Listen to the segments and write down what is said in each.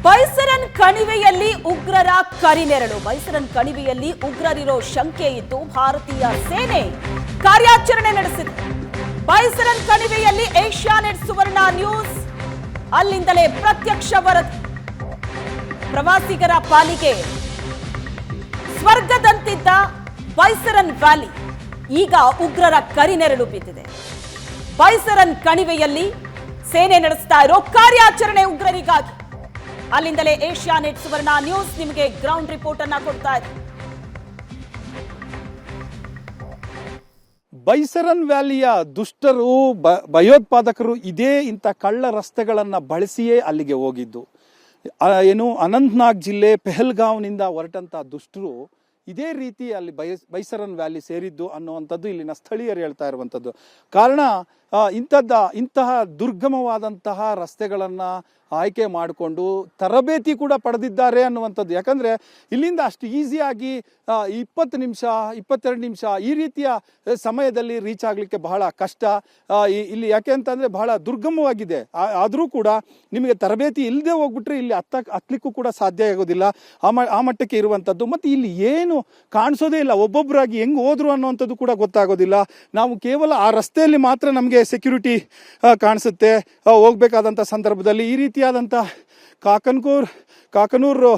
ಬೈಸರನ್ ಕಣಿವೆಯಲ್ಲಿ ಉಗ್ರರ ಕರಿನೆರಳು. ಬೈಸರನ್ ಕಣಿವೆಯಲ್ಲಿ ಉಗ್ರರಿರೋ ಶಂಕೆ ಇದ್ದು ಭಾರತೀಯ ಸೇನೆ ಕಾರ್ಯಾಚರಣೆ ನಡೆಸಿದೆ. ಬೈಸರನ್ ಕಣಿವೆಯಲ್ಲಿ ಏಷ್ಯಾನೆಟ್ ಸುವರ್ಣ ನ್ಯೂಸ್ ಅಲ್ಲಿಂದಲೇ ಪ್ರತ್ಯಕ್ಷ ವರದಿ. ಪ್ರವಾಸಿಗರ ಪಾಲಿಗೆ ಸ್ವರ್ಗದಂತಿದ್ದ ಬೈಸರನ್ ವ್ಯಾಲಿ ಈಗ ಉಗ್ರರ ಕರಿನೆರಳು ಬಿದ್ದಿದೆ. ಬೈಸರನ್ ಕಣಿವೆಯಲ್ಲಿ ಸೇನೆ ನಡೆಸ್ತಾ ಇರೋ ಕಾರ್ಯಾಚರಣೆ ಉಗ್ರರಿಗಾಗಿ. ಅಲ್ಲಿಂದಲೇ ಏಷ್ಯಾನೆಟ್ ಸುವರ್ಣ ನ್ಯೂಸ್ ನಿಮಗೆ ಗ್ರೌಂಡ್ ರಿಪೋರ್ಟ್ ಅನ್ನ ಕೊಡ್ತಾ ಇದೆ. ಬೈಸರನ್ ವ್ಯಾಲಿಯ ದುಷ್ಟರು ಭಯೋತ್ಪಾದಕರು ಇದೇ ಇಂಥ ಕಳ್ಳ ರಸ್ತೆಗಳನ್ನ ಬಳಸಿಯೇ ಅಲ್ಲಿಗೆ ಹೋಗಿದ್ದು. ಅನಂತನಾಗ್ ಜಿಲ್ಲೆ ಪೆಹಲ್ಗಾವ್ನಿಂದ ಹೊರಟಂತ ದುಷ್ಟರು ಇದೇ ರೀತಿ ಅಲ್ಲಿ ಬೈಸರನ್ ವ್ಯಾಲಿ ಸೇರಿದ್ದು ಅನ್ನುವಂಥದ್ದು ಇಲ್ಲಿನ ಸ್ಥಳೀಯರು ಹೇಳ್ತಾ ಇರುವಂಥದ್ದು. ಕಾರಣ ಇಂತಹ ದುರ್ಗಮವಾದಂತಹ ರಸ್ತೆಗಳನ್ನ ಆಯ್ಕೆ ಮಾಡಿಕೊಂಡು ತರಬೇತಿ ಕೂಡ ಪಡೆದಿದ್ದಾರೆ ಅನ್ನುವಂಥದ್ದು. ಯಾಕಂದ್ರೆ ಇಲ್ಲಿಂದ ಅಷ್ಟು ಈಸಿಯಾಗಿ 20 ನಿಮಿಷ 22 ನಿಮಿಷ ಈ ರೀತಿಯ ಸಮಯದಲ್ಲಿ ರೀಚ್ ಆಗ್ಲಿಕ್ಕೆ ಬಹಳ ಕಷ್ಟ ಇಲ್ಲಿ. ಯಾಕೆ ಅಂತಂದ್ರೆ ಬಹಳ ದುರ್ಗಮವಾಗಿದೆ. ಆದರೂ ಕೂಡ ನಿಮಗೆ ತರಬೇತಿ ಇಲ್ಲದೆ ಹೋಗ್ಬಿಟ್ರೆ ಇಲ್ಲಿ ಹತ್ಲಿಕ್ಕೂ ಕೂಡ ಸಾಧ್ಯ ಆಗೋದಿಲ್ಲ. ಆ ಮಟ್ಟಕ್ಕೆ ಇರುವಂಥದ್ದು. ಮತ್ತೆ ಇಲ್ಲಿ ಏನು ಕಾಣಿಸೋದೇ ಇಲ್ಲ, ಒಬ್ಬೊಬ್ಬರಾಗಿ ಹೆಂಗ್ ಹೋದ್ರು ಅನ್ನುವಂಥದ್ದು ಕೂಡ ಗೊತ್ತಾಗೋದಿಲ್ಲ. ನಾವು ಕೇವಲ ಆ ರಸ್ತೆಯಲ್ಲಿ ಮಾತ್ರ ನಮಗೆ ಸೆಕ್ಯೂರಿಟಿ ಕಾಣಿಸುತ್ತೆ ಹೋಗ್ಬೇಕಾದಂಥ ಸಂದರ್ಭದಲ್ಲಿ. ಈ ರೀತಿಯಾದಂಥ ಕಾಕನೂರು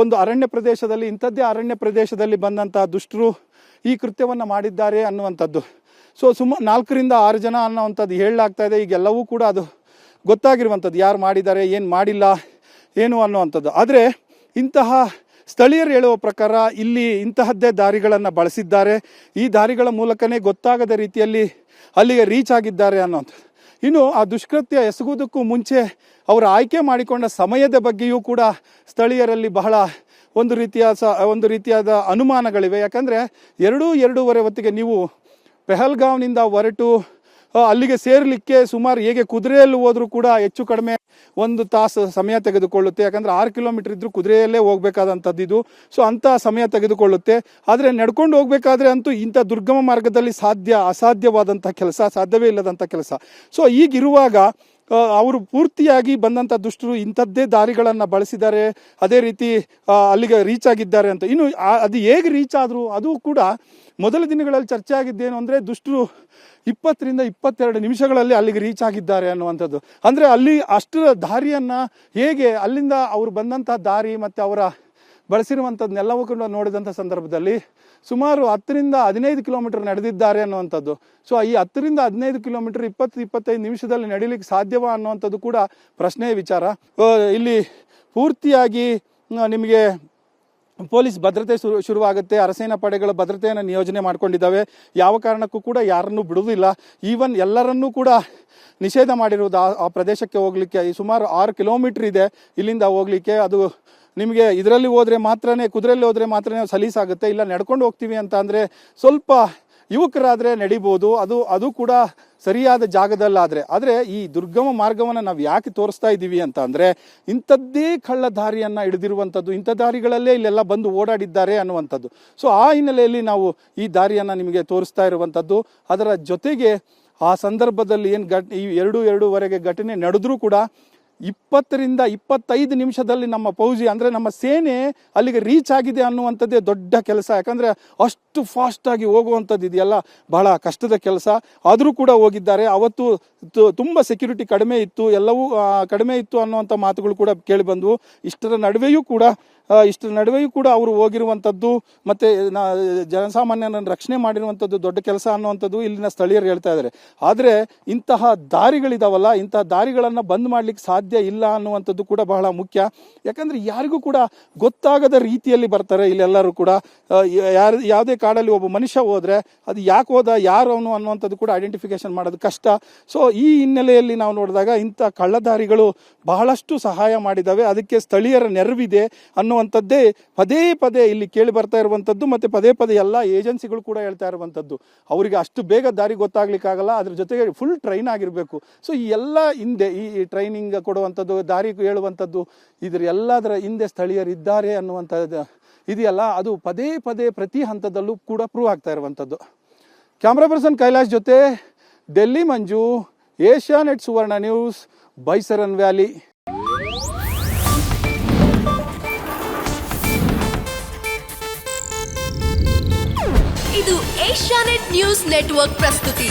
ಒಂದು ಅರಣ್ಯ ಪ್ರದೇಶದಲ್ಲಿ, ಇಂಥದ್ದೇ ಅರಣ್ಯ ಪ್ರದೇಶದಲ್ಲಿ ಬಂದಂತಹ ದುಷ್ಟರು ಈ ಕೃತ್ಯವನ್ನು ಮಾಡಿದ್ದಾರೆ ಅನ್ನುವಂಥದ್ದು. ಸೊ 4 ರಿಂದ 6 ಜನ ಅನ್ನುವಂಥದ್ದು ಹೇಳಲಾಗ್ತಾ ಇದೆ. ಈಗೆಲ್ಲವೂ ಕೂಡ ಅದು ಗೊತ್ತಾಗಿರುವಂಥದ್ದು, ಯಾರು ಮಾಡಿದ್ದಾರೆ ಏನು ಮಾಡಿಲ್ಲ ಏನು ಅನ್ನುವಂಥದ್ದು. ಆದರೆ ಇಂತಹ ಸ್ಥಳೀಯರು ಹೇಳುವ ಪ್ರಕಾರ ಇಲ್ಲಿ ಇಂತಹದ್ದೇ ದಾರಿಗಳನ್ನು ಬಳಸಿದ್ದಾರೆ. ಈ ದಾರಿಗಳ ಮೂಲಕನೇ ಗೊತ್ತಾಗದ ರೀತಿಯಲ್ಲಿ ಅಲ್ಲಿಗೆ ರೀಚ್ ಆಗಿದ್ದಾರೆ ಅನ್ನೋಂಥದ್ದು. ಇನ್ನು ಆ ದುಷ್ಕೃತ್ಯ ಎಸಗುವುದಕ್ಕೂ ಮುಂಚೆ ಅವರು ಆಯ್ಕೆ ಮಾಡಿಕೊಂಡ ಸಮಯದ ಬಗ್ಗೆಯೂ ಕೂಡ ಸ್ಥಳೀಯರಲ್ಲಿ ಬಹಳ ಒಂದು ರೀತಿಯಾದ ಅನುಮಾನಗಳಿವೆ. ಯಾಕಂದರೆ 2-2:30 ಹೊತ್ತಿಗೆ ನೀವು ಪೆಹಲ್ಗಾವ್ನಿಂದ ಹೊರಟು ಅಲ್ಲಿಗೆ ಸೇರಲಿಕ್ಕೆ ಸುಮಾರು ಹೇಗೆ ಕುದುರೆಯಲ್ಲಿ ಹೋದ್ರೂ ಕೂಡ ಹೆಚ್ಚು ಕಡಿಮೆ 1 ತಾಸು ಸಮಯ ತೆಗೆದುಕೊಳ್ಳುತ್ತೆ. ಯಾಕಂದ್ರೆ 6 ಕಿಲೋಮೀಟರ್ ಇದ್ರೂ ಕುದುರೆಯಲ್ಲೇ ಹೋಗ್ಬೇಕಾದಂಥದ್ದು ಇದು. ಸೊ ಅಂತ ಸಮಯ ತೆಗೆದುಕೊಳ್ಳುತ್ತೆ. ಆದರೆ ನಡ್ಕೊಂಡು ಹೋಗ್ಬೇಕಾದ್ರೆ ಅಂತೂ ಇಂಥ ದುರ್ಗಮ ಮಾರ್ಗದಲ್ಲಿ ಅಸಾಧ್ಯವಾದಂಥ ಕೆಲಸ, ಸಾಧ್ಯವೇ ಇಲ್ಲದಂಥ ಕೆಲಸ. ಸೊ ಈಗಿರುವಾಗ ಅವರು ಪೂರ್ತಿಯಾಗಿ ಬಂದಂಥ ದುಷ್ಟರು ಇಂಥದ್ದೇ ದಾರಿಗಳನ್ನು ಬಳಸಿದ್ದಾರೆ, ಅದೇ ರೀತಿ ಅಲ್ಲಿಗೆ ರೀಚ್ ಆಗಿದ್ದಾರೆ ಅಂತ. ಇನ್ನು ಅದು ಹೇಗೆ ರೀಚ್ ಆದ್ರು ಅದು ಕೂಡ ಮೊದಲ ದಿನಗಳಲ್ಲಿ ಚರ್ಚೆ ಆಗಿದ್ದೇನು ಅಂದರೆ ದುಷ್ಟರು 20 ರಿಂದ 22 ನಿಮಿಷಗಳಲ್ಲಿ ಅಲ್ಲಿಗೆ ರೀಚ್ ಆಗಿದ್ದಾರೆ ಅನ್ನುವಂಥದ್ದು. ಅಂದರೆ ಅಲ್ಲಿ ಅಷ್ಟರ ದಾರಿಯನ್ನು ಹೇಗೆ ಅಲ್ಲಿಂದ ಅವರು ಬಂದಂಥ ದಾರಿ ಮತ್ತು ಅವರ ಬಳಸಿರುವಂಥದ್ದನ್ನೆಲ್ಲವೂ ಕೂಡ ನೋಡಿದಂಥ ಸಂದರ್ಭದಲ್ಲಿ ಸುಮಾರು 10 ರಿಂದ 15 ಕಿಲೋಮೀಟರ್ ನಡೆದಿದ್ದಾರೆ ಅನ್ನುವಂಥದ್ದು. ಸೊ ಈ 10 ರಿಂದ 15 ಕಿಲೋಮೀಟರ್ 20-25 ನಿಮಿಷದಲ್ಲಿ ನಡೀಲಿಕ್ಕೆ ಸಾಧ್ಯವಾ ಅನ್ನುವಂಥದ್ದು ಕೂಡ ಪ್ರಶ್ನೆಯ ವಿಚಾರ. ಇಲ್ಲಿ ಪೂರ್ತಿಯಾಗಿ ನಿಮಗೆ ಪೊಲೀಸ್ ಭದ್ರತೆ ಶುರುವಾಗುತ್ತೆ. ಅರಸೇನಾ ಪಡೆಗಳ ಭದ್ರತೆಯನ್ನು ನಿಯೋಜನೆ ಮಾಡ್ಕೊಂಡಿದ್ದಾವೆ. ಯಾವ ಕಾರಣಕ್ಕೂ ಕೂಡ ಯಾರನ್ನೂ ಬಿಡುವುದಿಲ್ಲ. ಈವನ್ ಎಲ್ಲರನ್ನೂ ಕೂಡ ನಿಷೇಧ ಮಾಡಿರುವುದು ಆ ಪ್ರದೇಶಕ್ಕೆ ಹೋಗ್ಲಿಕ್ಕೆ. ಸುಮಾರು 6 ಕಿಲೋಮೀಟರ್ ಇದೆ ಇಲ್ಲಿಂದ ಹೋಗ್ಲಿಕ್ಕೆ. ಅದು ನಿಮಗೆ ಇದರಲ್ಲಿ ಹೋದ್ರೆ ಮಾತ್ರನೇ, ಕುದುರೆಯಲ್ಲಿ ಹೋದ್ರೆ ಮಾತ್ರನೇ ಸಲೀಸಾಗುತ್ತೆ. ಇಲ್ಲ ನಡ್ಕೊಂಡು ಹೋಗ್ತೀವಿ ಅಂತ ಅಂದ್ರೆ ಸ್ವಲ್ಪ ಯುವಕರಾದ್ರೆ ನಡಿಬಹುದು, ಅದು ಕೂಡ ಸರಿಯಾದ ಜಾಗದಲ್ಲಾದ್ರೆ. ಆದರೆ ಈ ದುರ್ಗಮ ಮಾರ್ಗವನ್ನು ನಾವು ಯಾಕೆ ತೋರಿಸ್ತಾ ಇದ್ದೀವಿ ಅಂತ ಅಂದ್ರೆ ಇಂಥದ್ದೇ ಕಳ್ಳ ದಾರಿಯನ್ನ ಹಿಡಿದಿರುವಂಥದ್ದು, ಇಂಥ ದಾರಿಗಳಲ್ಲೇ ಇಲ್ಲೆಲ್ಲ ಬಂದು ಓಡಾಡಿದ್ದಾರೆ ಅನ್ನುವಂಥದ್ದು. ಸೊ ಆ ಹಿನ್ನೆಲೆಯಲ್ಲಿ ನಾವು ಈ ದಾರಿಯನ್ನ ನಿಮಗೆ ತೋರಿಸ್ತಾ ಇರುವಂಥದ್ದು. ಅದರ ಜೊತೆಗೆ ಆ ಸಂದರ್ಭದಲ್ಲಿ ಏನು ಈ 2-2:30 ಘಟನೆ ನಡೆದ್ರೂ ಕೂಡ 20 ರಿಂದ 25 ನಿಮಿಷದಲ್ಲಿ ನಮ್ಮ ಫೌಜಿ ಅಂದ್ರೆ ನಮ್ಮ ಸೇನೆ ಅಲ್ಲಿಗೆ ರೀಚ್ ಆಗಿದೆ ಅನ್ನುವಂಥದ್ದೇ ದೊಡ್ಡ ಕೆಲಸ. ಯಾಕಂದ್ರೆ ಅಷ್ಟು ಫಾಸ್ಟ್ ಆಗಿ ಹೋಗುವಂಥದ್ದು ಇದೆಯಲ್ಲ ಬಹಳ ಕಷ್ಟದ ಕೆಲಸ. ಆದರೂ ಕೂಡ ಹೋಗಿದ್ದಾರೆ. ಅವತ್ತು ತುಂಬಾ ಸೆಕ್ಯೂರಿಟಿ ಕಡಿಮೆ ಇತ್ತು, ಎಲ್ಲವೂ ಕಡಿಮೆ ಇತ್ತು ಅನ್ನುವಂಥ ಮಾತುಗಳು ಕೂಡ ಕೇಳಿ ಬಂದವು. ಇಷ್ಟರ ನಡುವೆಯೂ ಕೂಡ ಅವರು ಹೋಗಿರುವಂಥದ್ದು ಮತ್ತೆ ಜನಸಾಮಾನ್ಯರನ್ನು ರಕ್ಷಣೆ ಮಾಡಿರುವಂಥದ್ದು ದೊಡ್ಡ ಕೆಲಸ ಅನ್ನುವಂಥದ್ದು ಇಲ್ಲಿನ ಸ್ಥಳೀಯರು ಹೇಳ್ತಾ ಇದ್ದಾರೆ. ಆದರೆ ಇಂತಹ ದಾರಿಗಳಿದಾವಲ್ಲ, ಇಂತಹ ದಾರಿಗಳನ್ನು ಬಂದ್ ಮಾಡ್ಲಿಕ್ಕೆ ಸಾಧ್ಯ ಇಲ್ಲ ಅನ್ನುವಂಥದ್ದು ಕೂಡ ಬಹಳ ಮುಖ್ಯ. ಯಾಕಂದ್ರೆ ಯಾರಿಗೂ ಕೂಡ ಗೊತ್ತಾಗದ ರೀತಿಯಲ್ಲಿ ಬರ್ತಾರೆ ಇಲ್ಲೆಲ್ಲರೂ ಕೂಡ. ಯಾವುದೇ ಕಾಡಲ್ಲಿ ಒಬ್ಬ ಮನುಷ್ಯ ಹೋದ್ರೆ ಅದು ಯಾಕೆ ಹೋದ, ಯಾರು ಅವನು ಅನ್ನುವಂಥದ್ದು ಕೂಡ ಐಡೆಂಟಿಫಿಕೇಶನ್ ಮಾಡೋದು ಕಷ್ಟ. ಸೊ ಈ ಹಿನ್ನೆಲೆಯಲ್ಲಿ ನಾವು ನೋಡಿದಾಗ ಇಂಥ ಕಳ್ಳದಾರಿಗಳು ಬಹಳಷ್ಟು ಸಹಾಯ ಮಾಡಿದ್ದಾವೆ. ಅದಕ್ಕೆ ಸ್ಥಳೀಯರ ನೆರವಿದೆ ಅನ್ನುವಂಥದ್ದೇ ಪದೇ ಇಲ್ಲಿ ಕೇಳಿ ಬರ್ತಾ ಇರುವಂಥದ್ದು. ಮತ್ತೆ ಪದೇ ಎಲ್ಲ ಏಜೆನ್ಸಿಗಳು ಕೂಡ ಹೇಳ್ತಾ ಇರುವಂಥದ್ದು. ಅವರಿಗೆ ಅಷ್ಟು ಬೇಗ ದಾರಿ ಗೊತ್ತಾಗ್ಲಿಕ್ಕಾಗಲ್ಲ, ಅದ್ರ ಜೊತೆಗೆ ಫುಲ್ ಟ್ರೈನ್ ಆಗಿರಬೇಕು. ಸೊ ಈ ಎಲ್ಲ ಹಿಂದೆ ಈ ಟ್ರೈನಿಂಗ್ ಕೊಡುವಂಥದ್ದು, ದಾರಿ ಹೇಳುವಂಥದ್ದು, ಎಲ್ಲದರ ಹಿಂದೆ ಸ್ಥಳೀಯರಿದ್ದಾರೆ ಅನ್ನುವಂಥದ್ದು ಇದೆಯಲ್ಲ, ಅದು ಪದೇ ಪ್ರತಿ ಹಂತದಲ್ಲೂ ಕೂಡ ಪ್ರೂವ್ ಆಗ್ತಾ ಇರುವಂಥದ್ದು. ಕ್ಯಾಮ್ರಾ ಪರ್ಸನ್ ಕೈಲಾಶ್ ಜೊತೆ ಡೆಲ್ಲಿ ಮಂಜು, ಏಷ್ಯಾನೆಟ್ ಸುವರ್ಣ ನ್ಯೂಸ್, ಬೈಸರನ್ ವ್ಯಾಲಿ. ಇದು ಏಷ್ಯಾನೆಟ್ ನ್ಯೂಸ್ ನೆಟ್ವರ್ಕ್ ಪ್ರಸ್ತುತಿ.